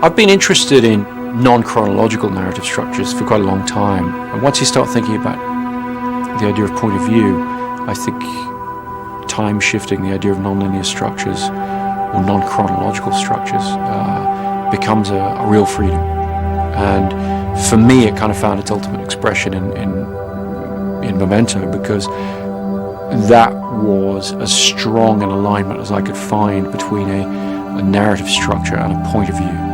I've been interested in non-chronological narrative structures for quite a long time, and once you start thinking about the idea of point of view, I think time shifting, the idea of non-linear structures or non-chronological structures becomes a real freedom. And for me, it kind of found its ultimate expression in Memento, because that was as strong an alignment as I could find between a narrative structure and a point of view.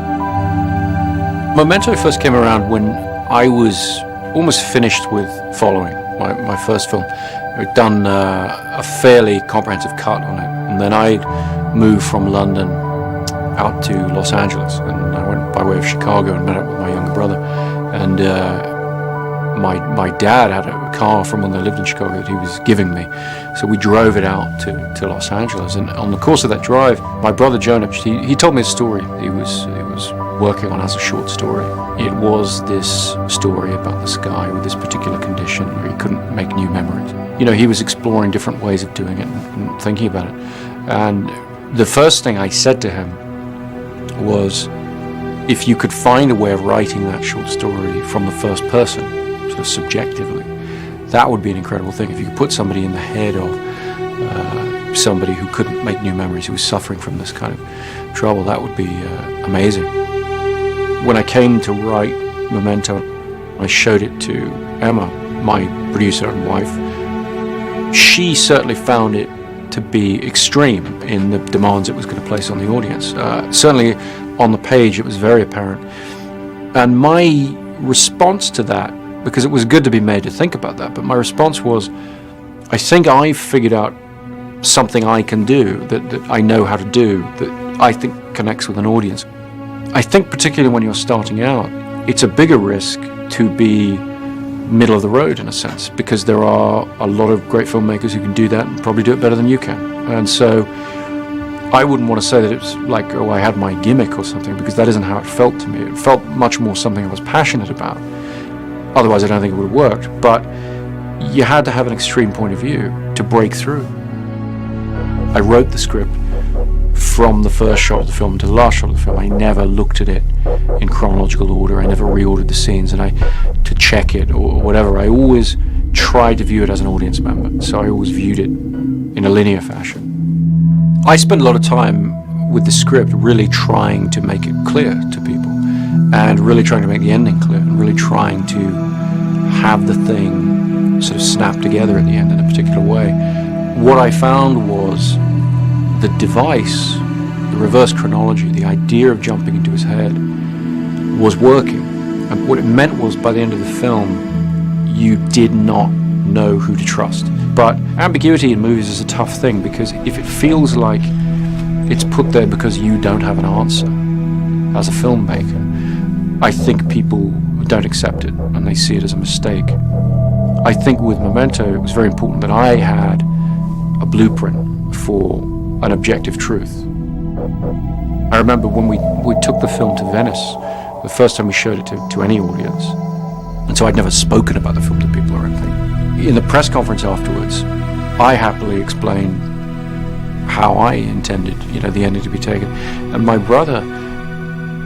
Memento first came around when I was almost finished with Following, my first film. I'd done a fairly comprehensive cut on it, and then I'd moved from London out to Los Angeles, and I went by way of Chicago and met up with my younger brother. And my dad had a car from when they lived in Chicago that he was giving me, so we drove it out to Los Angeles. And on the course of that drive, my brother Jonah, he told me a story he was working on as a short story. It was this story about this guy with this particular condition where he couldn't make new memories. You know, he was exploring different ways of doing it and thinking about it. And the first thing I said to him was, if you could find a way of writing that short story from the first person, sort of subjectively, that would be an incredible thing. If you could put somebody in the head of somebody who couldn't make new memories, who was suffering from this kind of trouble, that would be amazing. When I came to write Memento, I showed it to Emma, my producer and wife. She certainly found it to be extreme in the demands it was going to place on the audience. Certainly on the page it was very apparent. And my response to that, because it was good to be made to think about that, but my response was, I think I've figured out something I can do, that I know how to do, that I think connects with an audience. I think particularly when you're starting out, it's a bigger risk to be middle of the road in a sense, because there are a lot of great filmmakers who can do that and probably do it better than you can. And so I wouldn't want to say that it's like, oh, I had my gimmick or something, because that isn't how it felt to me. It felt much more something I was passionate about. Otherwise I don't think it would have worked. But you had to have an extreme point of view to break through. I wrote the script from the first shot of the film to the last shot of the film. I never looked at it in chronological order. I never reordered the scenes to check it or whatever. I always tried to view it as an audience member, so I always viewed it in a linear fashion. I spent a lot of time with the script really trying to make it clear to people, and really trying to make the ending clear, and really trying to have the thing sort of snap together at the end in a particular way. What I found was the device, the reverse chronology, the idea of jumping into his head was working. And what it meant was, by the end of the film, you did not know who to trust. But ambiguity in movies is a tough thing, because if it feels like it's put there because you don't have an answer as a filmmaker, I think people don't accept it and they see it as a mistake. I think with Memento, it was very important that I had a blueprint for an objective truth. I remember when we took the film to Venice, the first time we showed it to any audience, and so I'd never spoken about the film to people or anything. In the press conference afterwards, I happily explained how I intended, the ending to be taken, and my brother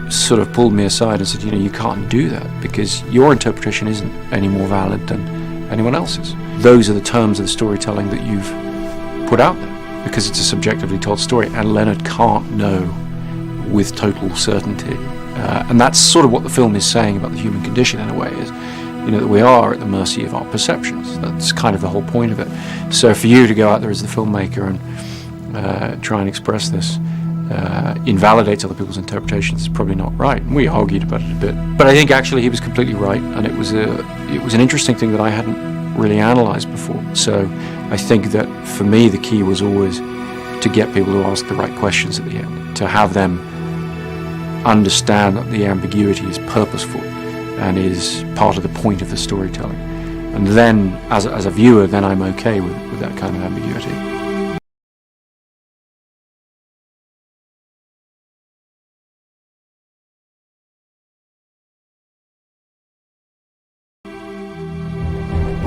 sort of pulled me aside and said, you can't do that, because your interpretation isn't any more valid than anyone else's. Those are the terms of the storytelling that you've put out there, because it's a subjectively told story, and Leonard can't know with total certainty. And that's sort of what the film is saying about the human condition in a way, is that we are at the mercy of our perceptions. That's kind of the whole point of it. So for you to go out there as the filmmaker and try and express this invalidates other people's interpretations is probably not right. And we argued about it a bit, but I think actually he was completely right, and it was an interesting thing that I hadn't really analysed before. So I think that for me the key was always to get people to ask the right questions at the end, to have them understand that the ambiguity is purposeful and is part of the point of the storytelling. And then as a viewer, then I'm okay with that kind of ambiguity.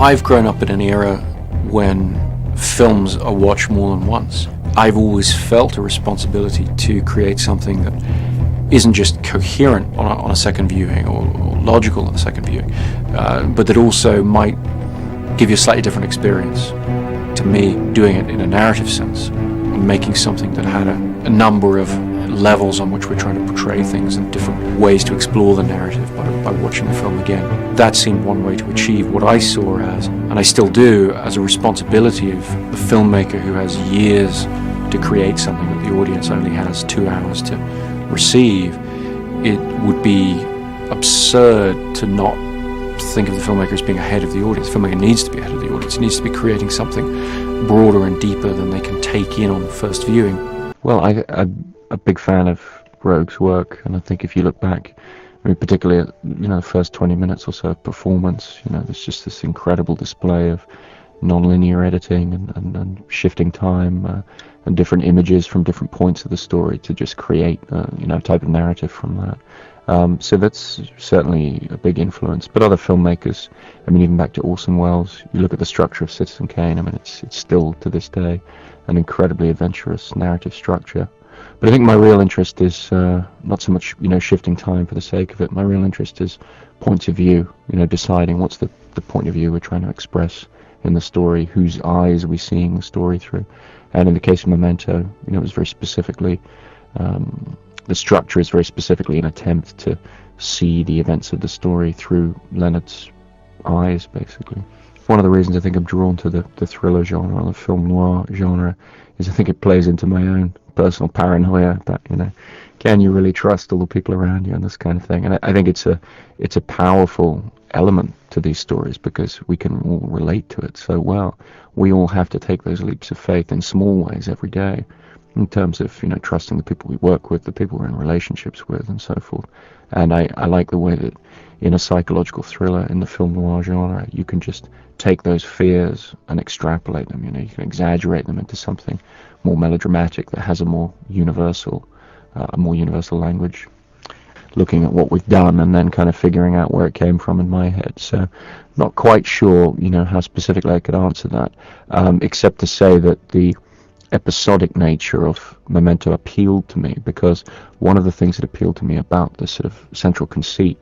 I've grown up in an era when films are watched more than once. I've always felt a responsibility to create something that isn't just coherent on a second viewing or logical on a second viewing, but that also might give you a slightly different experience. To me, doing it in a narrative sense, making something that had a number of levels on which we're trying to portray things and different ways to explore the narrative by watching the film again. That seemed one way to achieve what I saw as, and I still do, as a responsibility of the filmmaker who has years to create something that the audience only has 2 hours to receive. It would be absurd to not think of the filmmaker as being ahead of the audience. The filmmaker needs to be ahead of the audience. He needs to be creating something broader and deeper than they can take in on first viewing. Well, I'm a big fan of Roeg's work, and I think if you look back, I mean, particularly at, the first 20 minutes or so of performance, there's just this incredible display of non-linear editing and shifting time and different images from different points of the story to just create a type of narrative from that. So that's certainly a big influence. But other filmmakers, I mean, even back to Orson Welles, you look at the structure of Citizen Kane, I mean, it's still to this day an incredibly adventurous narrative structure. But I think my real interest is not so much, shifting time for the sake of it. My real interest is points of view, deciding what's the point of view we're trying to express in the story, whose eyes are we seeing the story through. And in the case of Memento, it was very specifically, the structure is very specifically an attempt to see the events of the story through Leonard's eyes, basically. One of the reasons I think I'm drawn to the thriller genre, the film noir genre, is I think it plays into my own personal paranoia that, can you really trust all the people around you and this kind of thing? And I think it's a powerful element to these stories because we can all relate to it so well. We all have to take those leaps of faith in small ways every day, in terms of trusting the people we work with, the people we're in relationships with, and so forth. And I like the way that in a psychological thriller, in the film noir genre, you can just take those fears and extrapolate them. You can exaggerate them into something more melodramatic that has a more universal language. Looking at what we've done and then kind of figuring out where it came from in my head. So, not quite sure, how specifically I could answer that, except to say that the episodic nature of Memento appealed to me because one of the things that appealed to me about the sort of central conceit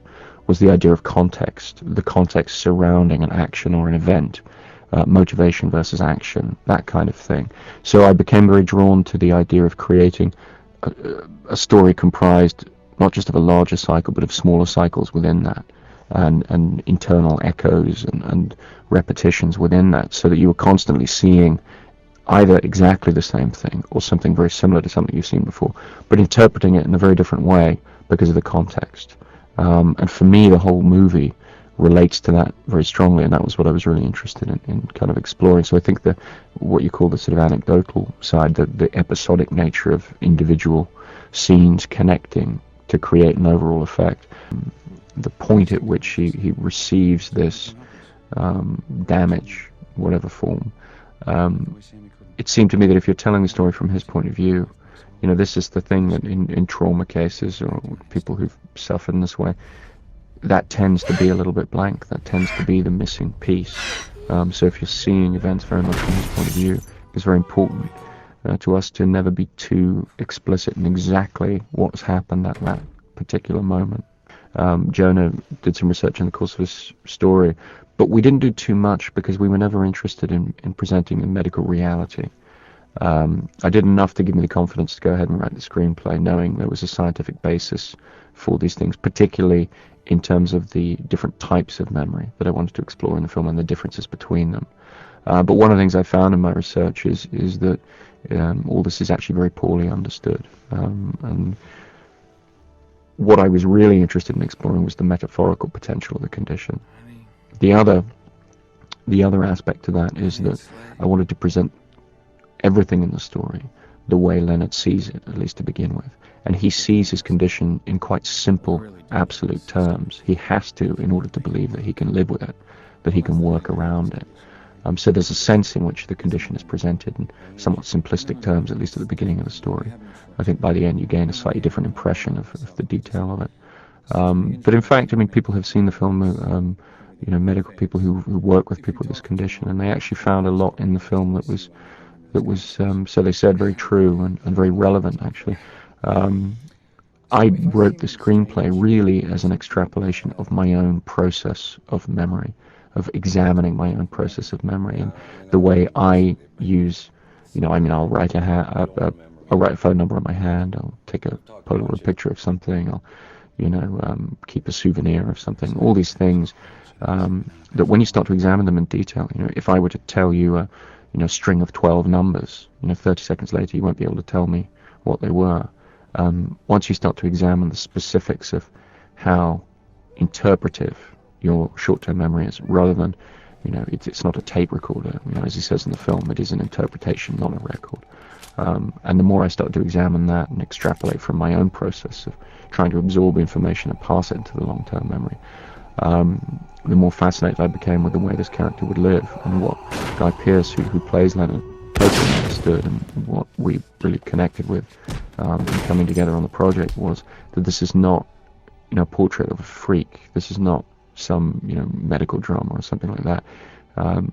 was the idea of context, the context surrounding an action or an event, motivation versus action, that kind of thing. So I became very drawn to the idea of creating a story comprised not just of a larger cycle but of smaller cycles within that, and internal echoes and repetitions within that, so that you were constantly seeing either exactly the same thing or something very similar to something you've seen before, but interpreting it in a very different way because of the context. And for me, the whole movie relates to that very strongly, and that was what I was really interested in kind of exploring. So I think what you call the sort of anecdotal side, the episodic nature of individual scenes connecting to create an overall effect, the point at which he receives this damage, whatever form, it seemed to me that if you're telling the story from his point of view, this is the thing that in trauma cases or people who've suffered in this way, that tends to be a little bit blank. That tends to be the missing piece. So if you're seeing events very much from his point of view, it's very important to us to never be too explicit in exactly what's happened at that particular moment. Jonah did some research in the course of his story, but we didn't do too much because we were never interested in presenting a medical reality. I did enough to give me the confidence to go ahead and write the screenplay, knowing there was a scientific basis for these things, particularly in terms of the different types of memory that I wanted to explore in the film and the differences between them. But one of the things I found in my research is that all this is actually very poorly understood. And what I was really interested in exploring was the metaphorical potential of the condition. The other aspect to that is that I wanted to present everything in the story the way Leonard sees it, at least to begin with. And he sees his condition in quite simple, absolute terms. He has to in order to believe that he can live with it, that he can work around it. So there's a sense in which the condition is presented in somewhat simplistic terms, at least at the beginning of the story. I think by the end you gain a slightly different impression of the detail of it. But in fact, I mean, people have seen the film, medical people who work with people with this condition, and they actually found a lot in the film that was, so they said, very true and very relevant, actually. I wrote the screenplay really as an extrapolation of my own process of memory, of examining my own process of memory, and the way I use, I'll write I'll write a phone number on my hand, I'll take a Polaroid picture of something, I'll, keep a souvenir of something, all these things, that when you start to examine them in detail, if I were to tell you a, string of 12 numbers, 30 seconds later you won't be able to tell me what they were. Once you start to examine the specifics of how interpretive your short-term memory is, rather than, it's not a tape recorder, as he says in the film, it is an interpretation, not a record. And the more I start to examine that and extrapolate from my own process of trying to absorb information and pass it into the long-term memory, the more fascinated I became with the way this character would live, and what Guy Pearce, who plays Leonard, totally understood, and what we really connected with in coming together on the project was that this is not, a portrait of a freak. This is not some, medical drama or something like that.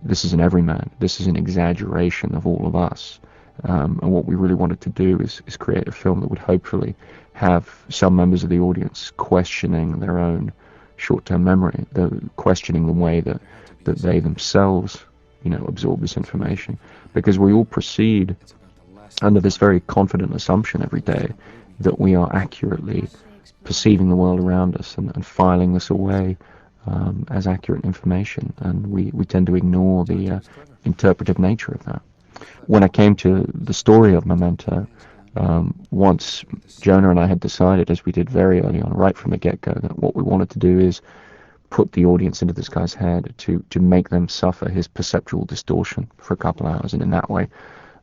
This is an everyman. This is an exaggeration of all of us. And what we really wanted to do is create a film that would hopefully have some members of the audience questioning their own short-term memory, questioning the way that they themselves, absorb this information. Because we all proceed under this very confident assumption every day that we are accurately perceiving the world around us and filing this away as accurate information, and we tend to ignore the interpretive nature of that. When I came to the story of Memento, once Jonah and I had decided, as we did very early on, right from the get-go, that what we wanted to do is put the audience into this guy's head to make them suffer his perceptual distortion for a couple of hours, and in that way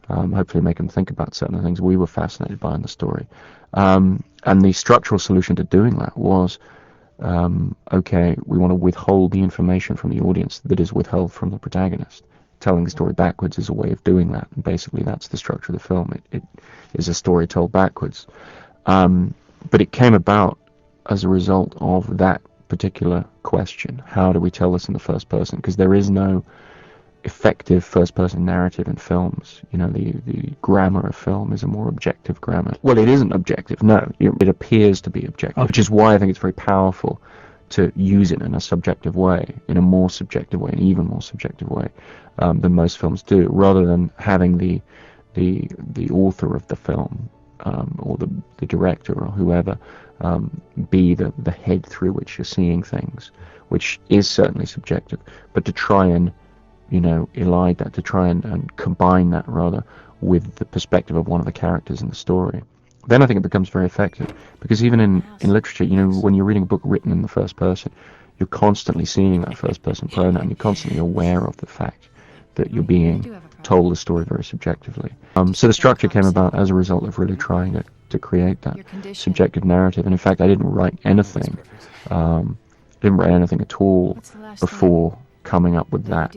hopefully make them think about certain things we were fascinated by in the story. And the structural solution to doing that was, okay, we want to withhold the information from the audience that is withheld from the protagonist. Telling the story backwards is a way of doing that, and basically that's the structure of the film. It is a story told backwards. But it came about as a result of that particular question. How do we tell this in the first person? Because there is no effective first-person narrative in films. The grammar of film is a more objective grammar. Well, it isn't objective, no. It appears to be objective, which is why I think it's very powerful to use it in a subjective way, in a more subjective way, an even more subjective way than most films do, rather than having the author of the film or the director or whoever be the head through which you're seeing things, which is certainly subjective, but to try and elide that, to try and combine that rather with the perspective of one of the characters in the story. Then I think it becomes very effective, because even in literature, when you're reading a book written in the first person, you're constantly seeing that first person pronoun, you're constantly aware of the fact that you're being told the story very subjectively. So the structure came about as a result of really trying to create that subjective narrative, and in fact I didn't write anything at all before coming up with that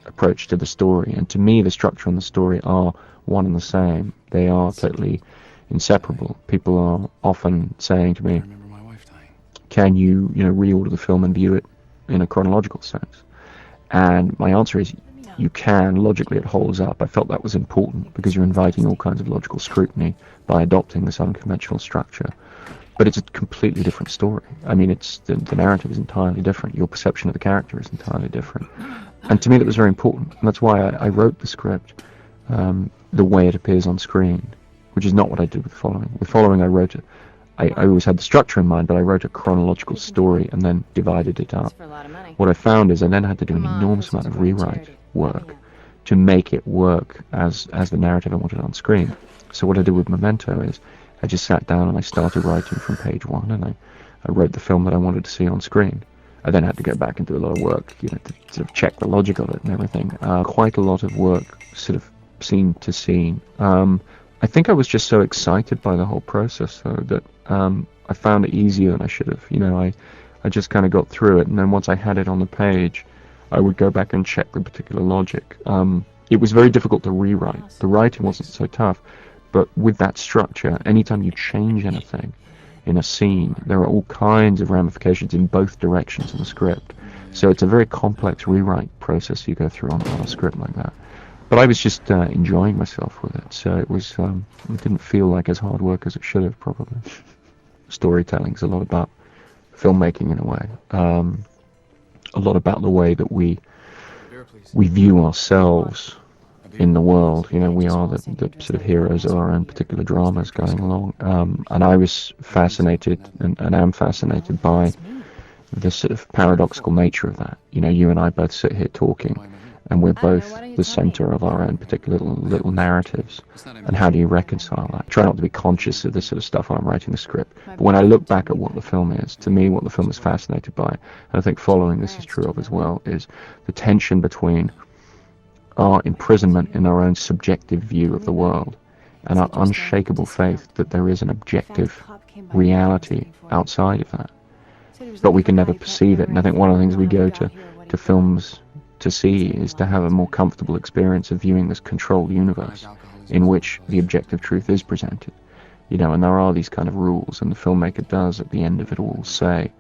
approach to the story. And to me, the structure and the story are one and the same. They are totally inseparable. People are often saying to me, can you, reorder the film and view it in a chronological sense? And my answer is, you can. Logically, it holds up. I felt that was important because you're inviting all kinds of logical scrutiny by adopting this unconventional structure. But it's a completely different story. I mean, the narrative is entirely different. Your perception of the character is entirely different. And to me, that was very important. And that's why I wrote the script the way it appears on screen, which is not what I did with Following. With Following, I always had the structure in mind, but I wrote a chronological story and then divided it up. What I found is I then had to do an enormous amount of rewrite work to make it work as the narrative I wanted on screen. So what I did with Memento is I just sat down and I started writing from page one, and I wrote the film that I wanted to see on screen. I then had to go back and do a lot of work, to sort of check the logic of it and everything. Quite a lot of work, sort of scene to scene. I think I was just so excited by the whole process, though, that I found it easier than I should have. I just kind of got through it, and then once I had it on the page, I would go back and check the particular logic. It was very difficult to rewrite. The writing wasn't so tough, but with that structure, anytime you change anything in a scene, there are all kinds of ramifications in both directions in the script. So it's a very complex rewrite process you go through on a script like that. But I was just enjoying myself with it, so it didn't feel like as hard work as it should have, probably. storytelling. It's a lot about filmmaking in a way. A lot about the way that we view ourselves in the world. You know, we are the sort of heroes of our own particular dramas going along. And I was fascinated and am fascinated by the sort of paradoxical nature of that. You know, you and I both sit here talking, and we're both the center of our own particular little narratives. And how do you reconcile that? I try not to be conscious of the sort of stuff while I'm writing the script. But when I look back at what the film is, to me what the film is fascinated by, and I think Following this is true of as well, is the tension between our imprisonment in our own subjective view of the world and our unshakable faith that there is an objective reality outside of that. But we can never perceive it. And I think one of the things we go to films to see is to have a more comfortable experience of viewing this controlled universe in which the objective truth is presented. You know, and there are these kind of rules, and the filmmaker does at the end of it all say,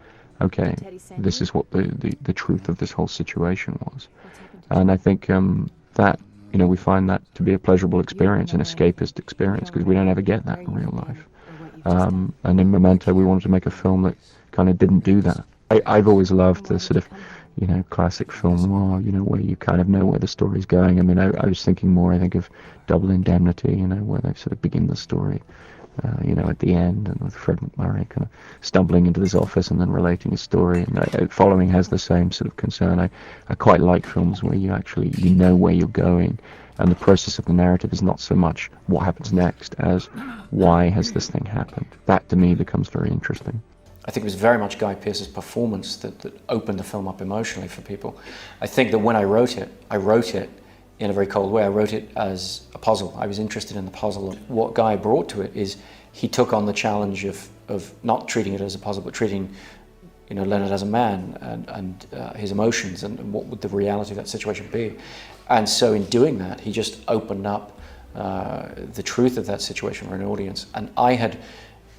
okay, this is what the truth of this whole situation was. And I think that, you know, we find that to be a pleasurable experience, an escapist experience, because we don't ever get that in real life. And in Memento, we wanted to make a film that kind of didn't do that. I've always loved the sort of, you know, classic film noir, you know, where you kind of know where the story's going. I mean, I was thinking more, I think, of Double Indemnity, you know, where they sort of begin the story, you know, at the end, and with Fred MacMurray kind of stumbling into this office and then relating his story. And Following has the same sort of concern. I quite like films where you actually, you know where you're going, and the process of the narrative is not so much what happens next as why has this thing happened. That, to me, becomes very interesting. I think it was very much Guy Pearce's performance that opened the film up emotionally for people. I think that when I wrote it in a very cold way. I wrote it as a puzzle. I was interested in the puzzle. What Guy brought to it is he took on the challenge of not treating it as a puzzle, but treating, you know, Leonard as a man and his emotions and what would the reality of that situation be. And so in doing that, he just opened up the truth of that situation for an audience. And I had,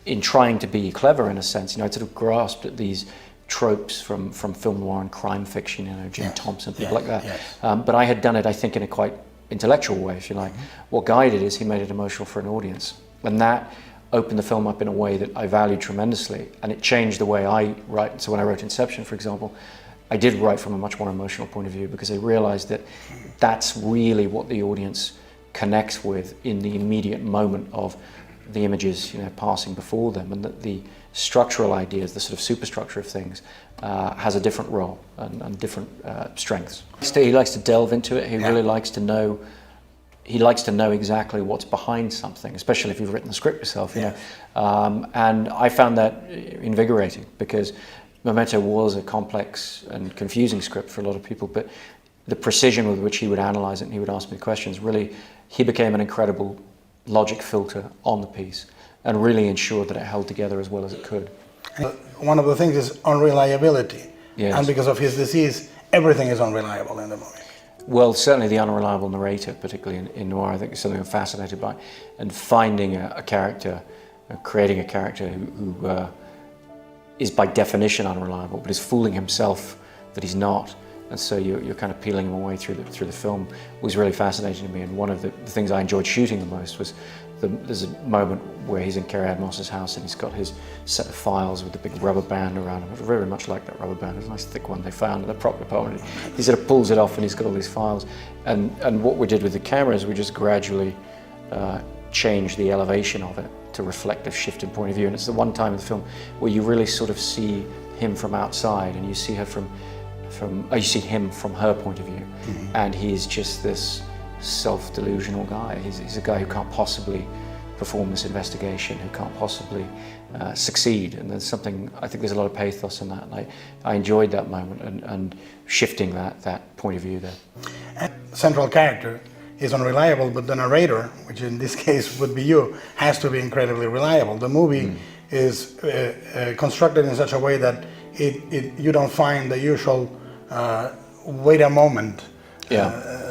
in trying to be clever in a sense, you know, I'd sort of grasped at these tropes from film noir and crime fiction, you know, Jim Thompson, people like that. Yes. But I had done it, I think, in a quite intellectual way, if you like. What Guy did is he made it emotional for an audience. And that opened the film up in a way that I valued tremendously. And it changed the way I write. So when I wrote Inception, for example, I did write from a much more emotional point of view because I realized that that's really what the audience connects with in the immediate moment of the images, you know, passing before them, and that the structural ideas, the sort of superstructure of things, has a different role and different strengths. He likes to delve into it. He really likes to know. He likes to know exactly what's behind something, especially if you've written the script yourself. You know, and I found that invigorating because Memento was a complex and confusing script for a lot of people, but the precision with which he would analyze it and he would ask me questions, really, he became an incredible logic filter on the piece and really ensured that it held together as well as it could. One of the things is unreliability. Yes. And because of his disease, everything is unreliable in the movie. Well, certainly the unreliable narrator, particularly in noir, I think is something I'm fascinated by. And finding a character, creating a character who is by definition unreliable, but is fooling himself that he's not. And so you're kind of peeling him away through the film was really fascinating to me. And one of the things I enjoyed shooting the most was there's a moment where he's in Carrie-Anne Moss's house and he's got his set of files with the big rubber band around him. Very much like that rubber band. It's a nice thick one they found in the prop department. He sort of pulls it off and he's got all these files. And what we did with the camera is we just gradually changed the elevation of it to reflect a shift in point of view. And it's the one time in the film where you really sort of see him from outside and you see her you see him from her point of view, and he's just this self-delusional guy. He's a guy who can't possibly perform this investigation, who can't possibly succeed. And there's something, I think there's a lot of pathos in that. And I enjoyed that moment and shifting that point of view there. And central character is unreliable, but the narrator, which in this case would be you, has to be incredibly reliable. The movie is constructed in such a way that you don't find the usual wait a moment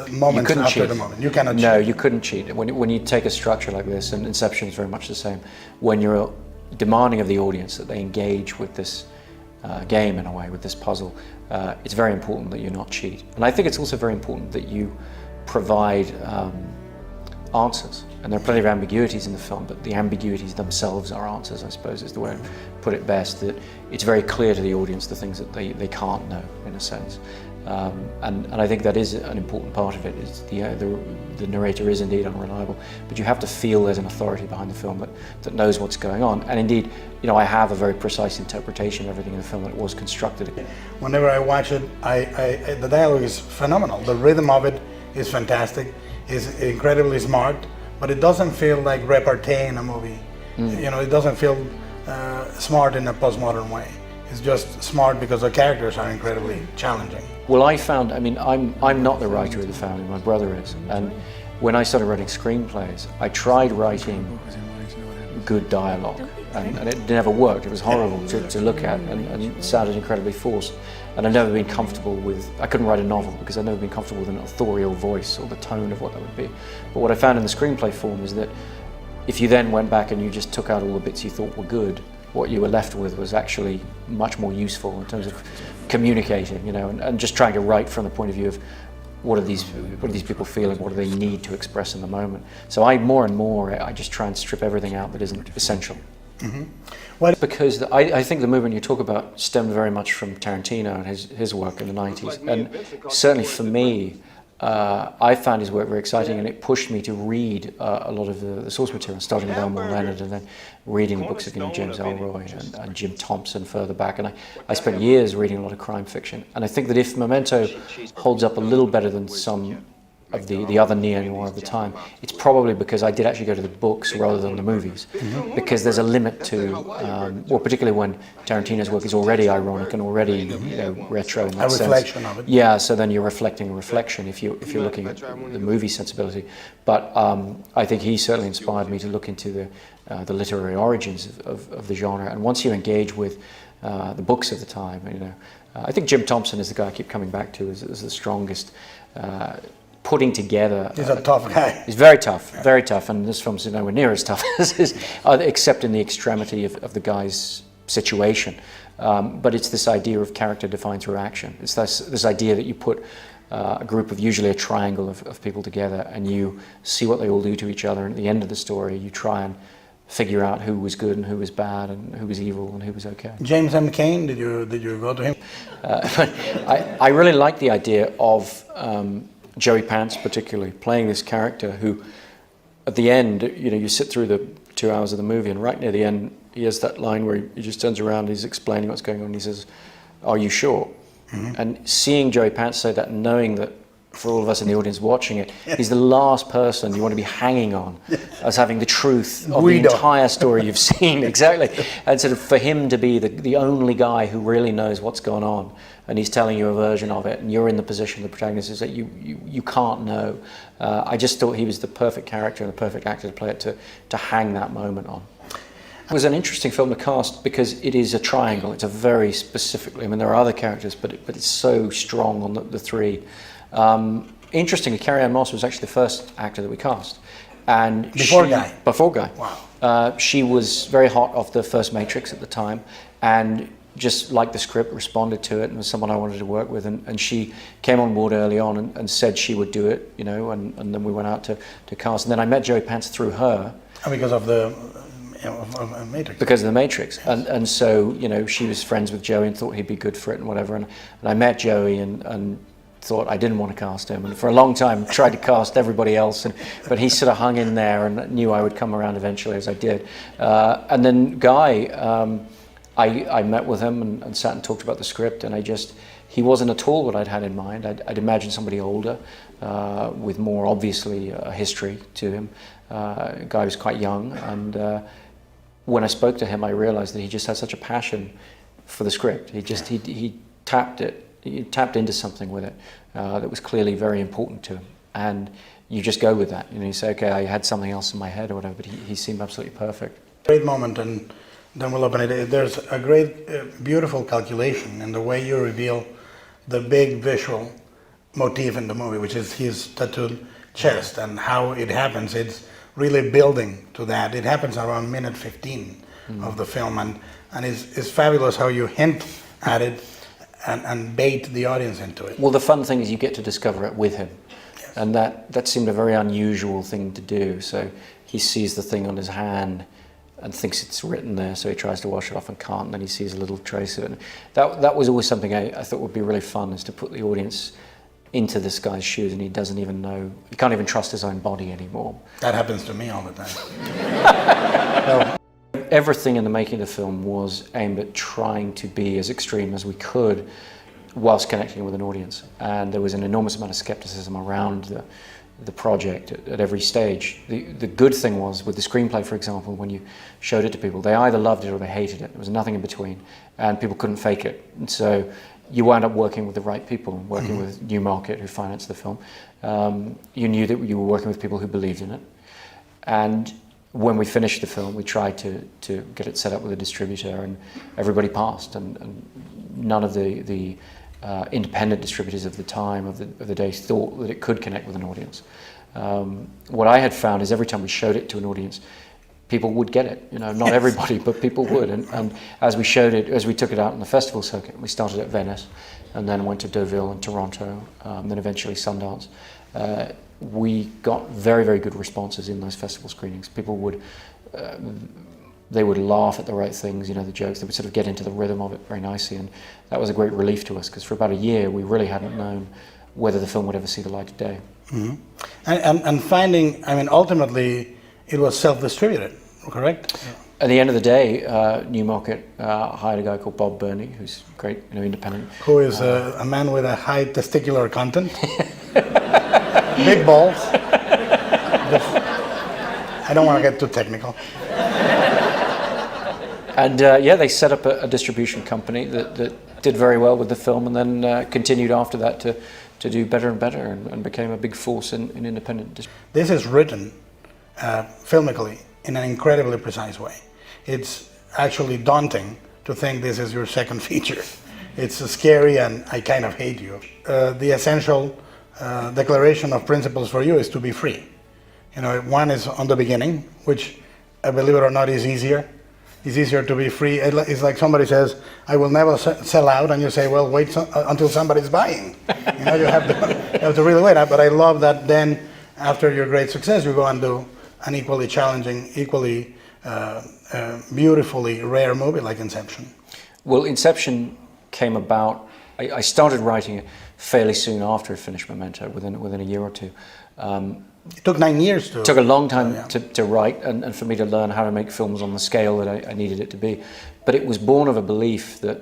moments after cheat. the moment. You cannot cheat. No, you couldn't cheat. When you take a structure like this, and Inception is very much the same, when you're demanding of the audience that they engage with this game in a way, with this puzzle, it's very important that you not cheat. And I think it's also very important that you provide answers. And there are plenty of ambiguities in the film, but the ambiguities themselves are answers, I suppose is the way to put it best, that it's very clear to the audience the things that they can't know, in a sense. And I think that is an important part of it, is the narrator is indeed unreliable, but you have to feel there's an authority behind the film that knows what's going on. And indeed, I have a very precise interpretation of everything in the film, that it was constructed. Whenever I watch it, the dialogue is phenomenal. The rhythm of it is fantastic, is incredibly smart, but it doesn't feel like repartee in a movie. It doesn't feel smart in a postmodern way. It's just smart because the characters are incredibly challenging. Well, I'm not the writer of the family, my brother is. And when I started writing screenplays, I tried writing good dialogue, and it never worked. It was horrible to look at, and it sounded incredibly forced. And I've never been comfortable I couldn't write a novel because I've never been comfortable with an authorial voice or the tone of what that would be. But what I found in the screenplay form is that if you then went back and you just took out all the bits you thought were good, what you were left with was actually much more useful in terms of communicating, and just trying to write from the point of view of what are these people feeling, what do they need to express in the moment. So more and more I just try and strip everything out that isn't essential. Mm-hmm. Because I think the movement you talk about stemmed very much from Tarantino and his work in the 90s, and certainly for me, I found his work very exciting, and it pushed me to read a lot of the source material, starting with Elmore Leonard and then reading the books of James Ellroy and Jim Thompson further back. And I spent years reading a lot of crime fiction. And I think that if Memento holds up a little better than some of the other neo-noir of the time, it's probably because I did actually go to the books rather than the movies. Mm-hmm. Because there's a limit to, particularly when Tarantino's work is already ironic and already retro in that sense. A reflection of it. Yeah, so then you're reflecting a reflection if you're looking at the movie sensibility. But I think he certainly inspired me to look into the literary origins of the genre. And once you engage with the books of the time, I think Jim Thompson is the guy I keep coming back to as the strongest. Putting together. He's a tough guy. He's very tough, and this film's nowhere near as tough as his, except in the extremity of the guy's situation. But it's this idea of character defined through action. It's this idea that you put a group of, usually a triangle of people together, and you see what they all do to each other, and at the end of the story you try and figure out who was good and who was bad and who was evil and who was okay. James M. Cain, did you go to him? I really like the idea of Joey Pants particularly, playing this character who, at the end, you sit through the 2 hours of the movie, and right near the end, he has that line where he just turns around, he's explaining what's going on, and he says, "Are you sure?" Mm-hmm. And seeing Joey Pants say that, and knowing that for all of us in the audience watching it, he's the last person you want to be hanging on as having the truth of the entire story you've seen. Exactly. And sort of for him to be the only guy who really knows what's going on, and he's telling you a version of it, and you're in the position of the protagonist is that you can't know. I just thought he was the perfect character and the perfect actor to play it, to hang that moment on. It was an interesting film to cast because it is a triangle. It's a very specifically, there are other characters, but it's so strong on the three. Interestingly, Carrie-Anne Moss was actually the first actor that we cast. And Before Guy. Wow. She was very hot off the first Matrix at the time, and just liked the script, responded to it, and was someone I wanted to work with. And she came on board early on and said she would do it, and then we went out to cast. And then I met Joey Pants through her. Because of the Matrix. Because of the Matrix. And so, she was friends with Joey and thought he'd be good for it and whatever. And I met Joey and thought I didn't want to cast him, and for a long time tried to cast everybody else, but he sort of hung in there and knew I would come around eventually, as I did. And then Guy, I met with him and sat and talked about the script, and he wasn't at all what I'd had in mind. I'd imagined somebody older, with more obviously a history to him. Guy was quite young, and when I spoke to him, I realized that he just had such a passion for the script. He tapped it. He tapped into something with it that was clearly very important to him, and you just go with that. You say, okay, I had something else in my head or whatever, but he seemed absolutely perfect. Great moment, and then we'll open it. There's a great, beautiful calculation in the way you reveal the big visual motif in the movie, which is his tattooed chest, and how it happens. It's really building to that. It happens around minute 15 of the film, and it's fabulous how you hint at it and bait the audience into it. Well, the fun thing is you get to discover it with him. And that seemed a very unusual thing to do. So he sees the thing on his hand and thinks it's written there, so he tries to wash it off and can't, and then he sees a little trace of it. And that was always something I thought would be really fun, is to put the audience into this guy's shoes, and he doesn't even know, he can't even trust his own body anymore. That happens to me all the time. Everything in the making of the film was aimed at trying to be as extreme as we could whilst connecting with an audience. And there was an enormous amount of skepticism around the project at every stage. The good thing was, with the screenplay, for example, when you showed it to people, they either loved it or they hated it. There was nothing in between, and people couldn't fake it. And so you wound up working with the right people, working with Newmarket, who financed the film. You knew that you were working with people who believed in it. And when we finished the film, we tried to get it set up with a distributor, and everybody passed. And none of the independent distributors of the time, of the day, thought that it could connect with an audience. What I had found is every time we showed it to an audience, people would get it. Not everybody, but people would. And as we showed it, as we took it out on the festival circuit, we started at Venice, and then went to Deauville and Toronto, then eventually Sundance. We got very, very good responses in those festival screenings. People would laugh at the right things, the jokes. They would sort of get into the rhythm of it very nicely, and that was a great relief to us, because for about a year we really hadn't known whether the film would ever see the light of day. Mm-hmm. And finding, ultimately it was self-distributed, correct? At the end of the day, Newmarket hired a guy called Bob Burney, who's great, independent. Who is a man with a high testicular content, big balls. I don't want to get too technical. And they set up a distribution company that did very well with the film, and then continued after that to do better and better, and became a big force in independent distribution. This is written filmically in an incredibly precise way. It's actually daunting to think this is your second feature. It's scary, and I kind of hate you. The essential declaration of principles for you is to be free. One is on the beginning, which, believe it or not, is easier. It's easier to be free. It's like somebody says, I will never sell out, and you say, well, wait until somebody's buying. You have to really wait. But I love that then, after your great success, you go and do an equally challenging, equally beautifully rare movie like Inception. Well, Inception came about, I started writing it fairly soon after I finished Memento, within a year or two. It took 9 years to... It took a long time to write, and for me to learn how to make films on the scale that I needed it to be. But it was born of a belief that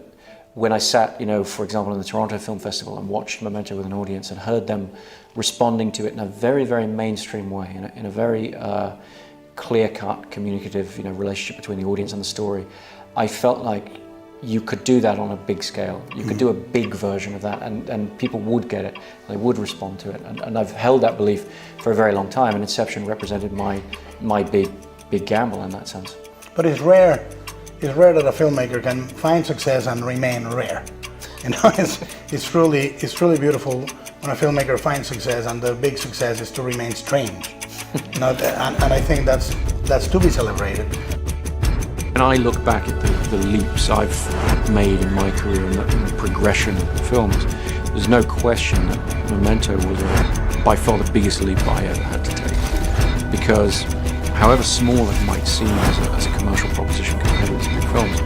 when I sat, for example, in the Toronto Film Festival and watched Memento with an audience and heard them responding to it in a very, very mainstream way, in a very clear-cut, communicative, relationship between the audience and the story, I felt like you could do that on a big scale. You could do a big version of that, and people would get it. They would respond to it, and I've held that belief for a very long time. And Inception represented my big gamble in that sense. But it's rare that a filmmaker can find success and remain rare. It's truly beautiful when a filmmaker finds success, and the big success is to remain strange. And I think that's to be celebrated. When I look back at the leaps I've made in my career and the progression of films, there's no question that Memento was by far the biggest leap I ever had to take. Because however small it might seem as a commercial proposition compared with big films,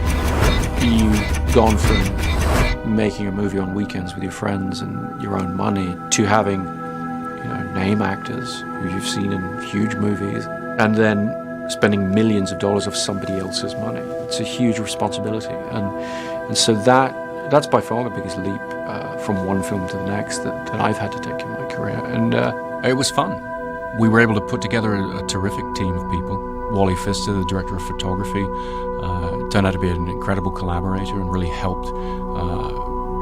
you've gone from making a movie on weekends with your friends and your own money to having name actors who you've seen in huge movies, and then spending millions of dollars of somebody else's money. It's a huge responsibility, and so that's by far the biggest leap from one film to the next that I've had to take in my career, and it was fun. We were able to put together a terrific team of people. Wally Pfister, the director of photography, turned out to be an incredible collaborator and really helped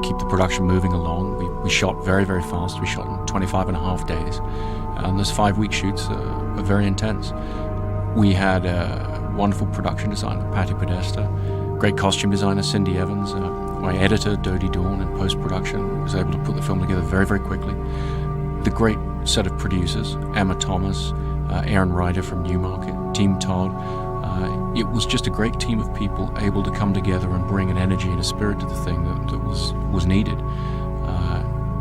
keep the production moving along. We shot very, very fast. We shot in 25 and a half days, and those 5-week shoots are very intense. We had a wonderful production designer, Patty Podesta, great costume designer, Cindy Evans, my editor, Dodie Dawn, in post-production, was able to put the film together very, very quickly. The great set of producers, Emma Thomas, Aaron Ryder from Newmarket, Team Todd. It was just a great team of people able to come together and bring an energy and a spirit to the thing that was needed.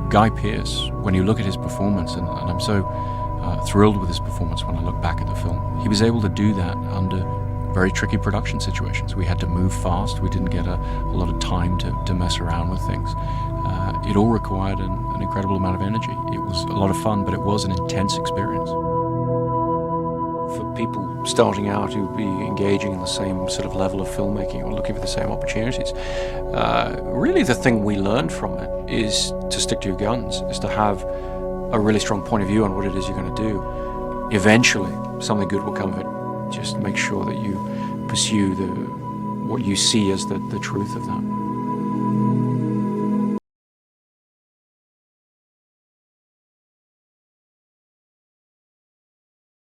Guy Pearce, when you look at his performance, and I'm so thrilled with his performance when I look back at the film, he was able to do that under very tricky production situations. We had to move fast. We didn't get a lot of time to mess around with things. It all required an incredible amount of energy. It was a lot of fun, but it was an intense experience. For people starting out who'd be engaging in the same sort of level of filmmaking or looking for the same opportunities, really the thing we learned from it is to stick to your guns, is to have a really strong point of view on what it is you're going to do. Eventually, something good will come of it. Just make sure that you pursue what you see as the truth of that.